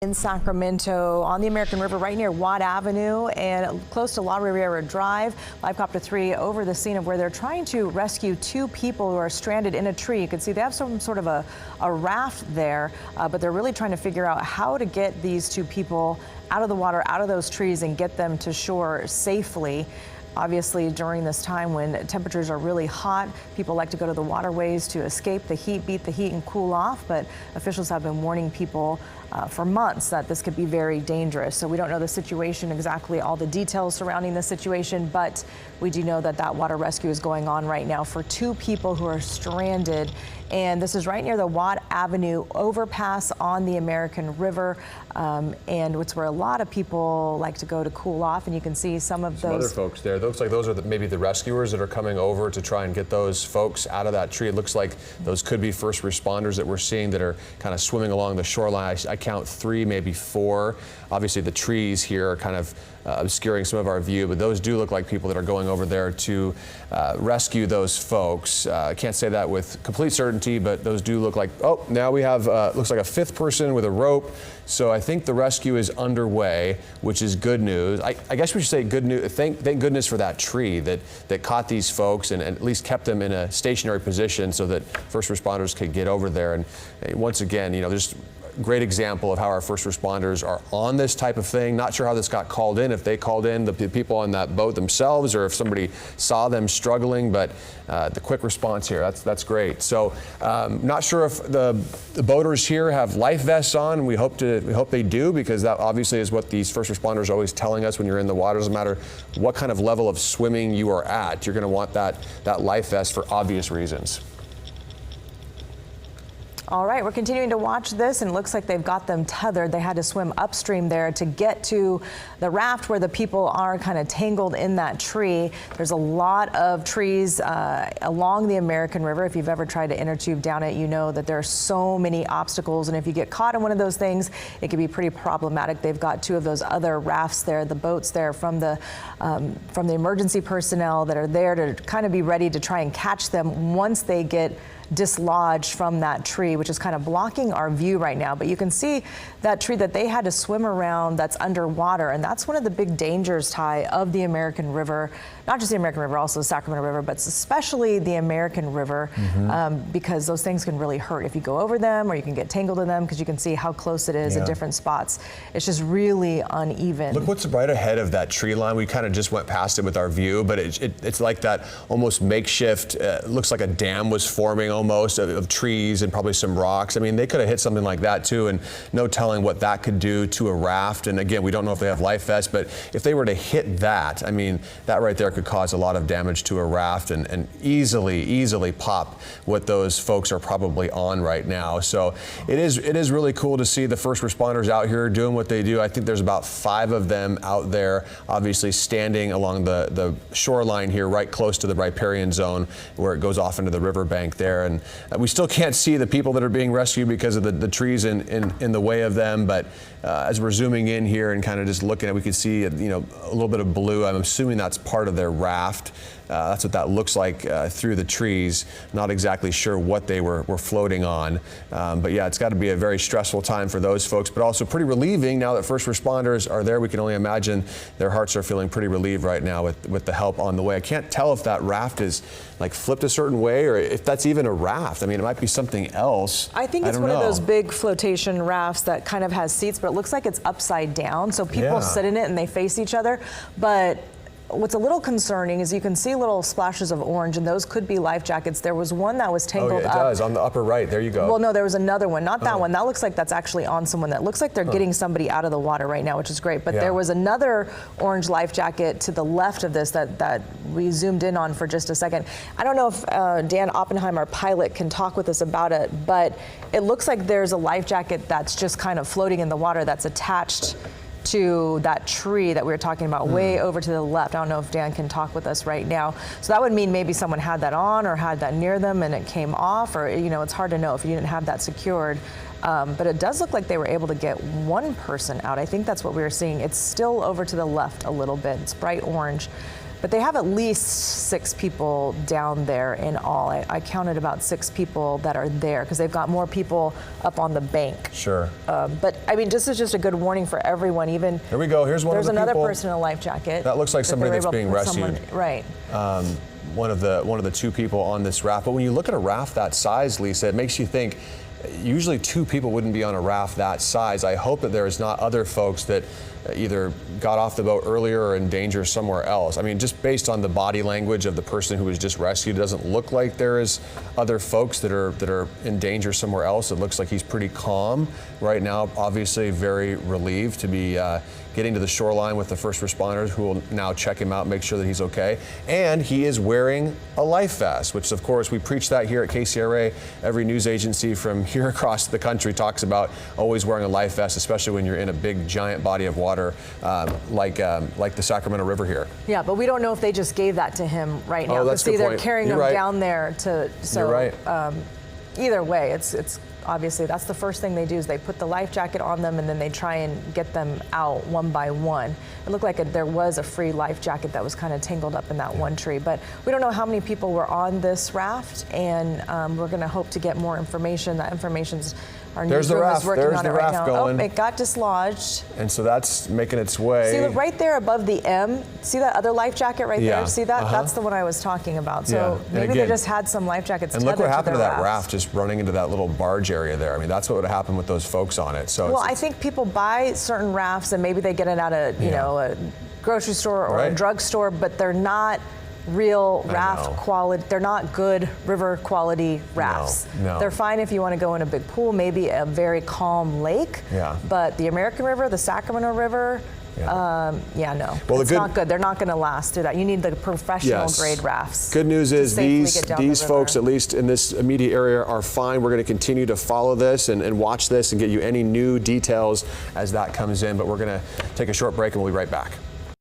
In Sacramento on the American River right near Watt Avenue and close to La Riviera Drive. Live Copter 3 over the scene of where they're trying to rescue two people who are stranded in a tree. You can see they have some sort of a raft there, but they're really trying to figure out how to get these two people out of the water, out of those trees, and get them to shore safely. Obviously, during this time when temperatures are really hot, people like to go to the waterways to escape the heat, beat the heat, and cool off. But officials have been warning people for months that this could be very dangerous. So we don't know the situation exactly, all the details surrounding the situation, but we do know that that water rescue is going on right now for two people who are stranded. And this is right near the Watt Avenue overpass on the American River, and it's where a lot of people like to go to cool off. And you can see some of those other folks there. It looks like those are maybe the rescuers that are coming over to try and get those folks out of that tree. It looks like those could be first responders that we're seeing that are kind of swimming along the shoreline. I count 3, maybe 4. Obviously, the trees here are kind of obscuring some of our view, but those do look like people that are going over there to rescue those folks. I can't say that with complete certainty, but those do look like, oh, now we have, looks like a 5th person with a rope. So I think the rescue is underway, which is good news. I guess we should say good news. Thank goodness for that tree that caught these folks and at least kept them in a stationary position so that first responders could get over there. And once again, you know, there's great example of how our first responders are on this type of thing. Not sure how this got called in, if they called in the people on that boat themselves or if somebody saw them struggling, but the quick response here, that's great. So not sure if the boaters here have life vests on. We hope they do, because that obviously is what these first responders are always telling us when you're in the water. Doesn't matter what kind of level of swimming you are at, you're going to want that life vest for obvious reasons. All right, we're continuing to watch this, and it looks like they've got them tethered. They had to swim upstream there to get to the raft where the people are kind of tangled in that tree. There's a lot of trees along the American River. If you've ever tried to inner tube down it, you know that there are so many obstacles, and if you get caught in one of those things, it can be pretty problematic. They've got 2 of those other rafts there, the boats there from the emergency personnel that are there to kind of be ready to try and catch them once they get dislodged from that tree, which is kind of blocking our view right now. But you can see that tree that they had to swim around that's underwater, and that's one of the big dangers, Ty, of the American River. Not just the American River, also the Sacramento River, but especially the American River, because those things can really hurt if you go over them, or you can get tangled in them, because you can see how close it is in different spots. It's just really uneven. Look what's right ahead of that tree line. We kind of just went past it with our view, but it's like that almost makeshift, looks like a dam was forming almost of trees and probably some rocks. I mean, they could have hit something like that too, and no telling what that could do to a raft. And again, we don't know if they have life vests, but if they were to hit that, I mean, that right there could cause a lot of damage to a raft and easily pop what those folks are probably on right now. So it is really cool to see the first responders out here doing what they do. I think there's about 5 of them out there, obviously standing along the shoreline here, right close to the riparian zone where it goes off into the riverbank there. And we still can't see the people that are being rescued because of the trees in the way of them. But as we're zooming in here and kind of just looking at, we can see a little bit of blue. I'm assuming that's part of their raft. That's what that looks like through the trees. Not exactly sure what they were floating on. But yeah, it's got to be a very stressful time for those folks, but also pretty relieving now that first responders are there. We can only imagine their hearts are feeling pretty relieved right now with the help on the way. I can't tell if that raft is like flipped a certain way or if that's even a raft. I mean, it might be something else. I think it's one of those big flotation rafts that kind of has seats, but it looks like it's upside down. So people sit in it and they face each other. But what's a little concerning is you can see little splashes of orange, and those could be life jackets. There was one that was tangled up. It does, on the upper right. There you go. Well, no, there was another one, not that one. That looks like that's actually on someone. That looks like they're getting somebody out of the water right now, which is great. But there was another orange life jacket to the left of this that we zoomed in on for just a second. I don't know if Dan Oppenheimer, pilot, can talk with us about it, but it looks like there's a life jacket that's just kind of floating in the water that's attached to that tree that we were talking about way over to the left. I don't know if Dan can talk with us right now. So that would mean maybe someone had that on or had that near them and it came off, or it's hard to know if you didn't have that secured. But it does look like they were able to get one person out. I think that's what we were seeing. It's still over to the left a little bit. It's bright orange. But they have at least 6 people down there in all. I counted about 6 people that are there because they've got more people up on the bank. Sure. But I mean, this is just a good warning for everyone. Even here we go. Here's one of the people. There's another person in a life jacket. That looks like somebody that's being rescued. Right. One of the 2 people on this raft. But when you look at a raft that size, Lisa, it makes you think. Usually 2 people wouldn't be on a raft that size. I hope that there is not other folks that either got off the boat earlier or in danger somewhere else. I mean, just based on the body language of the person who was just rescued, it doesn't look like there is other folks that are in danger somewhere else. It looks like he's pretty calm right now, obviously very relieved to be getting to the shoreline with the first responders who will now check him out, make sure that he's okay. And he is wearing a life vest, which of course we preach that here at KCRA. Every news agency from here across the country talks about always wearing a life vest, especially when you're in a big giant body of water like the Sacramento River here. Yeah, but we don't know if they just gave that to him right now. Oh, that's a good they're point. carrying You're him right. down there to. So, You're right. Either way, it's obviously that's the first thing they do is they put the life jacket on them and then they try and get them out one by one. It looked like there was a free life jacket that was kind of tangled up in that one tree, but we don't know how many people were on this raft, and we're going to hope to get more information. That information's our newsroom is working on it right now. Going. Oh, it got dislodged. And so that's making its way. See, look right there above the M. See that other life jacket right there? See that? That's the one I was talking about. So maybe they just had some life jackets. And look what happened to that rafts. raft just running into that little barge area there. I mean, that's what would have happened with those folks on it. So well, I think people buy certain rafts and maybe they get it at a you know a grocery store or a drugstore, but they're not real raft quality. They're not good river quality rafts. No. They're fine if you want to go in a big pool, maybe a very calm lake. But the American River, the Sacramento River, no. Well, it's not good. They're not going to last through that. You need the professional grade rafts. Good news is these folks, at least in this immediate area, are fine. We're going to continue to follow this and watch this and get you any new details as that comes in. But we're going to take a short break and we'll be right back.